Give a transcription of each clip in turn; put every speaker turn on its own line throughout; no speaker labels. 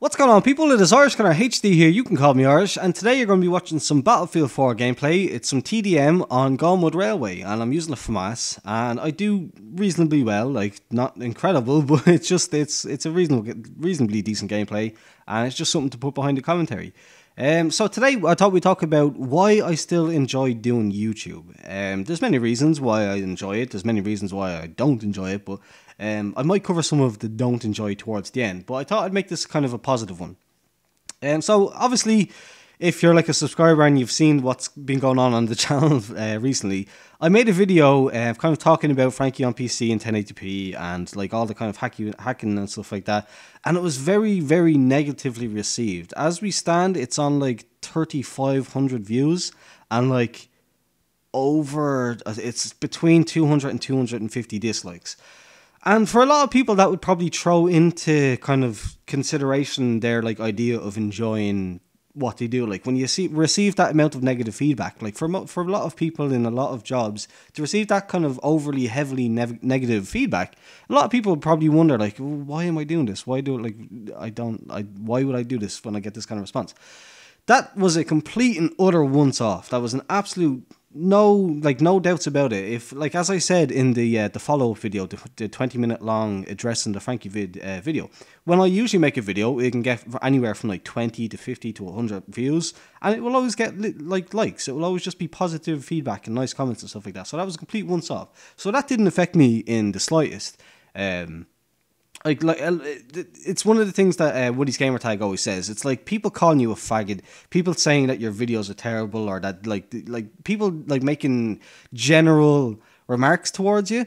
What's going on, people? It is Irish Gunner HD here, you can call me Irish, and today you're going to be watching some Battlefield 4 gameplay. It's some TDM on Golmud Railway, and I'm using a FAMAS, and I do reasonably well, like, not incredible, but it's a reasonably decent gameplay, and it's just something to put behind the commentary. So today I thought we'd talk about why I still enjoy doing YouTube. There's many reasons why I enjoy it, there's many reasons why I don't enjoy it, but I might cover some of the don't enjoy towards the end, but I thought I'd make this kind of a positive one. So obviously, if you're like a subscriber and you've seen what's been going on the channel recently, I made a video kind of talking about Frankie on PC and 1080p and like all the kind of hacking and stuff like that, and it was very, very negatively received. As we stand, it's on like 3,500 views and like it's between 200 and 250 dislikes. And for a lot of people, that would probably throw into kind of consideration their like idea of enjoying what they do. Like when you receive that amount of negative feedback, like for a lot of people in a lot of jobs, to receive that kind of overly heavily negative feedback, a lot of people would probably wonder like, why am I doing this? Why do it? Like why would I do this when I get this kind of response? That was a complete and utter once off. That was an absolute no doubts about it. If, like, as I said in the follow-up video, the 20-minute long addressing the Frankie video, when I usually make a video, it can get anywhere from like 20 to 50 to 100 views, and it will always get likes. It will always just be positive feedback and nice comments and stuff like that. So that was a complete once off. So that didn't affect me in the slightest. It's one of the things that Woody's Gamertag always says. It's like people calling you a faggot, people saying that your videos are terrible, or that like people like making general remarks towards you.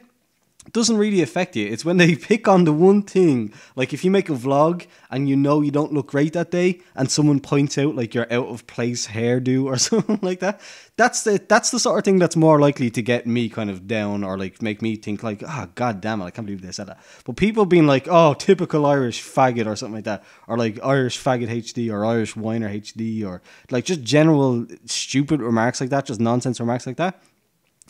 It doesn't really affect you. It's when they pick on the one thing, like if you make a vlog and you know you don't look great that day, and someone points out like your out of place hairdo or something like that. That's the sort of thing that's more likely to get me kind of down, or like make me think like, ah, god damn it, I can't believe they said that. But people being like, oh, typical Irish faggot or something like that, or like Irish faggot HD or Irish whiner HD, or like just general stupid remarks like that, just nonsense remarks like that.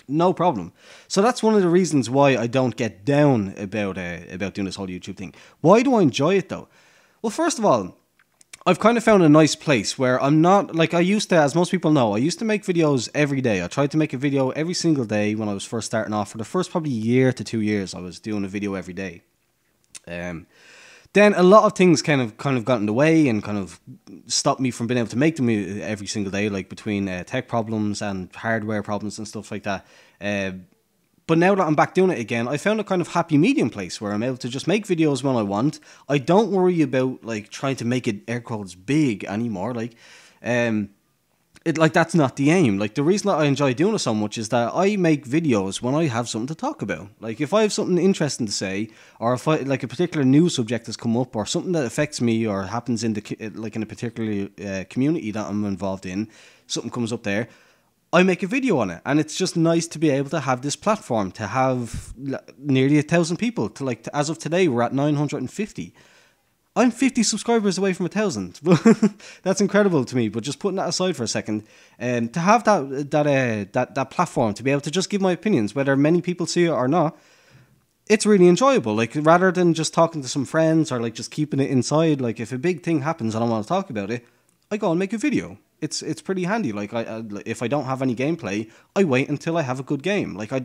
No problem. So that's one of the reasons why I don't get down about doing this whole YouTube thing. Why do I enjoy it though? Well, first of all, I've kind of found a nice place where I'm not, like I used to, as most people know, I used to make videos every day. I tried to make a video every single day when I was first starting off. For the first probably year to 2 years, I was doing a video every day. Then a lot of things kind of got in the way and kind of stopped me from being able to make them every single day, like between tech problems and hardware problems and stuff like that. But now that I'm back doing it again, I found a kind of happy medium place where I'm able to just make videos when I want. I don't worry about like trying to make it air quotes big anymore. That's not the aim. Like the reason that I enjoy doing it so much is that I make videos when I have something to talk about. Like if I have something interesting to say, or if I like a particular news subject has come up, or something that affects me or happens in in a particular community that I'm involved in, something comes up there, I make a video on it. And it's just nice to be able to have this platform, to have nearly 1,000 people. As of today, we're at 950. I'm 50 subscribers away from 1,000. That's incredible to me. But just putting that aside for a second, to have that platform, to be able to just give my opinions, whether many people see it or not, it's really enjoyable. Like rather than just talking to some friends or like just keeping it inside. Like if a big thing happens and I want to talk about it, I go and make a video. It's pretty handy. Like if I don't have any gameplay, I wait until I have a good game. Like I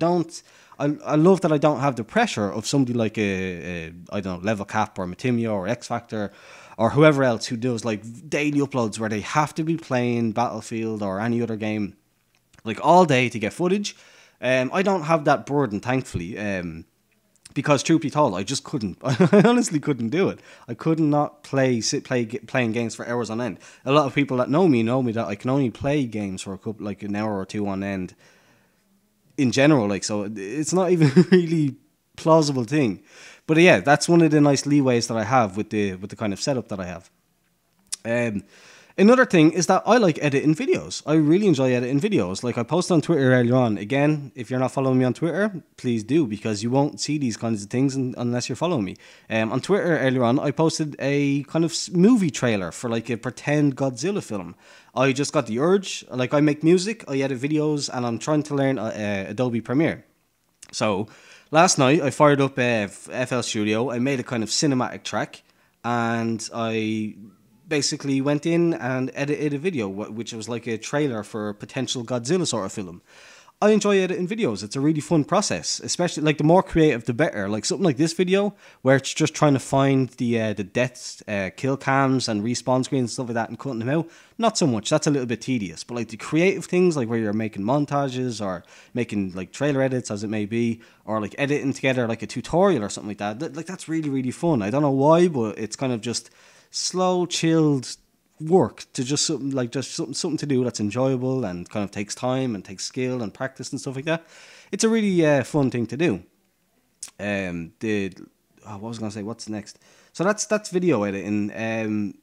love that I don't have the pressure of somebody like I don't know, Level Cap or Matimio or X Factor or whoever else who does like daily uploads where they have to be playing Battlefield or any other game like all day to get footage. I don't have that burden, thankfully. Because truth be told, I just couldn't. I honestly couldn't do it. I could not playing games for hours on end. A lot of people that know me that I can only play games for like an hour or two on end. In general, like, so it's not even really plausible thing. But yeah, that's one of the nice leeways that I have with the kind of setup that I have. Another thing is that I like editing videos. I really enjoy editing videos. Like I posted on Twitter earlier on. Again, if you're not following me on Twitter, please do, because you won't see these kinds of things unless you're following me. On Twitter earlier on, I posted a kind of movie trailer for like a pretend Godzilla film. I just got the urge. Like I make music, I edit videos, and I'm trying to learn Adobe Premiere. So last night I fired up FL Studio. I made a kind of cinematic track. and I basically went in and edited a video, which was like a trailer for a potential Godzilla sort of film. I enjoy editing videos. It's a really fun process, especially like the more creative, the better. Like something like this video, where it's just trying to find the deaths, kill cams, and respawn screens and stuff like that, and cutting them out. Not so much. That's a little bit tedious. But like the creative things, like where you're making montages or making like trailer edits, as it may be, or like editing together like a tutorial or something like that. Like that's really really fun. I don't know why, but it's kind of just slow, chilled work to just something like something to do that's enjoyable and kind of takes time and takes skill and practice and stuff like that. It's a really fun thing to do. What was I gonna say? What's next? So that's video editing.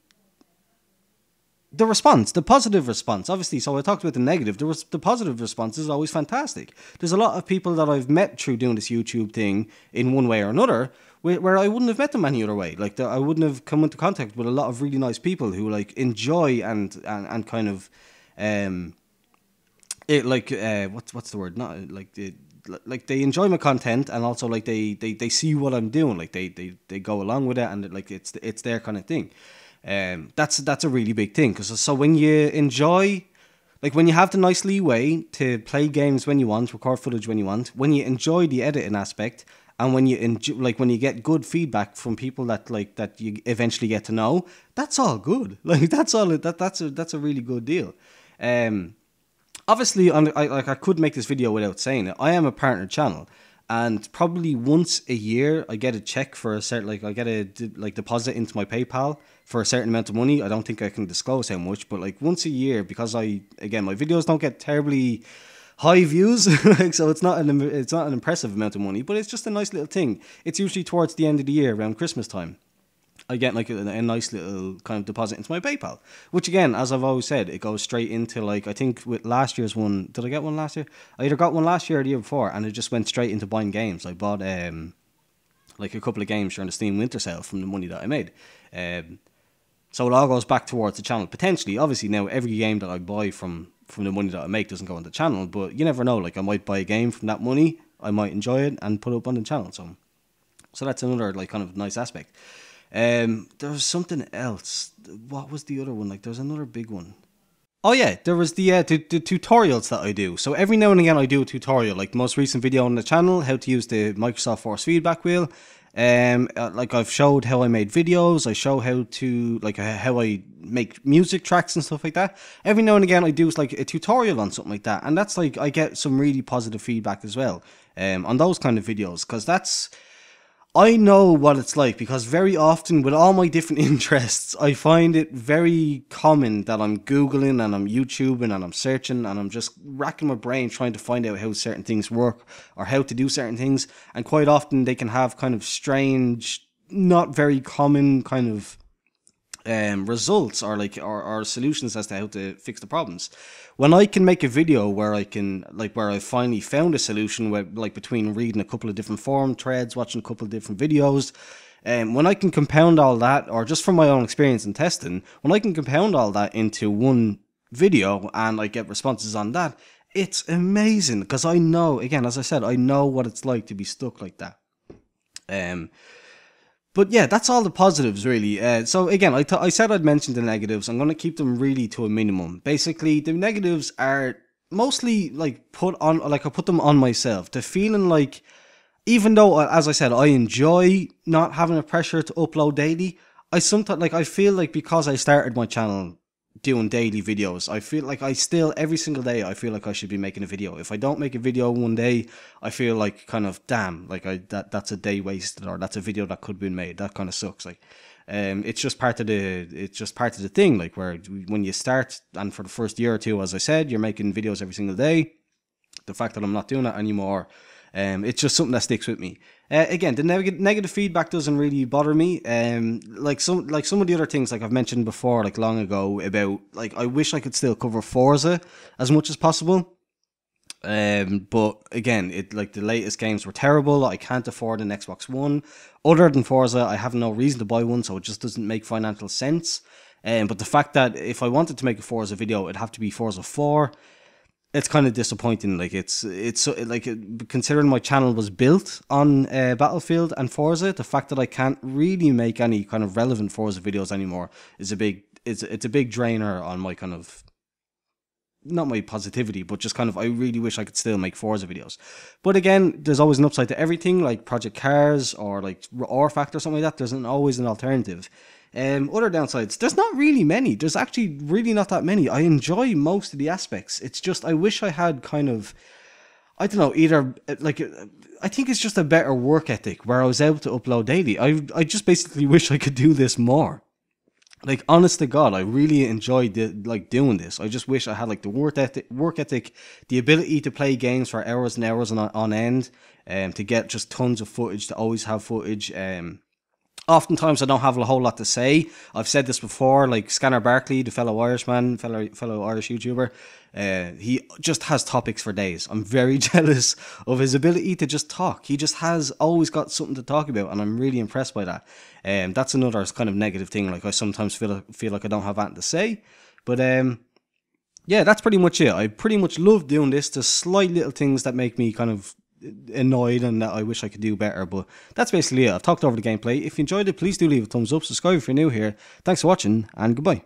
The response, the positive response, obviously. So I talked about the negative. The positive response is always fantastic. There's a lot of people that I've met through doing this YouTube thing in one way or another, where I wouldn't have met them any other way. Like I wouldn't have come into contact with a lot of really nice people who like enjoy and kind of what's the word? Not like they enjoy my content, and also like they see what I'm doing. Like they go along with it, and like it's their kind of thing. That's a really big thing, because so when you enjoy, like when you have the nice leeway to play games when you want, record footage when you want, when you enjoy the editing aspect, and when you enjoy, like when you get good feedback from people that you eventually get to know, that's all good. Like that's a really good deal. Obviously, I could make this video without saying it. I am a partner channel. And probably once a year, I get a check for a certain, like I get a deposit into my PayPal for a certain amount of money. I don't think I can disclose how much, but like once a year, because my videos don't get terribly high views, like, so it's not an impressive amount of money, but it's just a nice little thing. It's usually towards the end of the year, around Christmas time. I get like a nice little kind of deposit into my PayPal, which again, as I've always said, it goes straight into, like, I think with last year's one, did I get one last year? I either got one last year or the year before, and it just went straight into buying games. I bought like a couple of games during the Steam winter sale from the money that I made. So it all goes back towards the channel, potentially. Obviously now every game that I buy from the money that I make doesn't go on the channel, but you never know. Like I might buy a game from that money, I might enjoy it and put it up on the channel. So that's another like kind of nice aspect. There was something else. What was the other one? Like, there was another big one. Oh yeah, there was the tutorials that I do. So every now and again I do a tutorial. Like the most recent video on the channel, how to use the Microsoft Force feedback wheel. Like I've showed how I made videos. I show how I make music tracks and stuff like that. Every now and again I do like a tutorial on something like that, and that's like I get some really positive feedback as well. On those kind of videos, because I know what it's like, because very often with all my different interests, I find it very common that I'm Googling and I'm YouTubing and I'm searching and I'm just racking my brain trying to find out how certain things work or how to do certain things. And quite often they can have kind of strange, not very common kind of results or solutions as to how to fix the problems. When I can make a video where I finally found a solution, where like between reading a couple of different forum threads, watching a couple of different videos, when I can compound all that, or just from my own experience in testing, when I can compound all that into one video and I get responses on that, it's amazing, because I know, again, as I said, I know what it's like to be stuck like that. But yeah, that's all the positives, really. So again, I said I'd mention the negatives. I'm going to keep them really to a minimum. Basically, the negatives are mostly like I put them on myself. The feeling like, even though, as I said, I enjoy not having a pressure to upload daily, I feel like because I started my channel doing daily videos, I feel like every single day I feel like I should be making a video. If I don't make a video one day, I feel like kind of, damn, like that's a day wasted, or that's a video that could have been made. That kind of sucks. Like it's just part of the thing, like where when you start, and for the first year or two, as I said, you're making videos every single day. The fact that I'm not doing that anymore, it's just something that sticks with me. Again, the negative feedback doesn't really bother me. Like some of the other things, like I've mentioned before, like long ago, about like I wish I could still cover Forza as much as possible. But again, the latest games were terrible. I can't afford an Xbox One. Other than Forza, I have no reason to buy one, so it just doesn't make financial sense. But the fact that if I wanted to make a Forza video, it'd have to be Forza 4. it's kind of disappointing. Like considering my channel was built on Battlefield and Forza, the fact that I can't really make any kind of relevant Forza videos anymore is it's a big drainer on my kind of, not my positivity, but just kind of, I really wish I could still make Forza videos. But again, there's always an upside to everything, like Project Cars or like R Factor or something like that. There's always an alternative. Other downsides, there's not really many. There's actually really not that many. I enjoy most of the aspects. It's just, I wish I had kind of, I don't know, either like, I think it's just a better work ethic where I was able to upload daily. I just basically wish I could do this more. Like, honest to God, I really enjoyed doing this. I just wish I had like the work ethic, the ability to play games for hours and hours on end, to get just tons of footage, to always have footage. Oftentimes I don't have a whole lot to say. I've said this before, like Scanner Barkley, the fellow Irishman, fellow Irish YouTuber, he just has topics for days. I'm very jealous of his ability to just talk. He just has always got something to talk about, and I'm really impressed by that. That's another kind of negative thing. Like, I sometimes feel like I don't have anything to say. But yeah, that's pretty much it. I pretty much love doing this. There's slight little things that make me kind of annoyed and that I wish I could do better, but that's basically it. I've talked over the gameplay. If you enjoyed it, please do leave a thumbs up, subscribe if you're new here. Thanks for watching, and goodbye.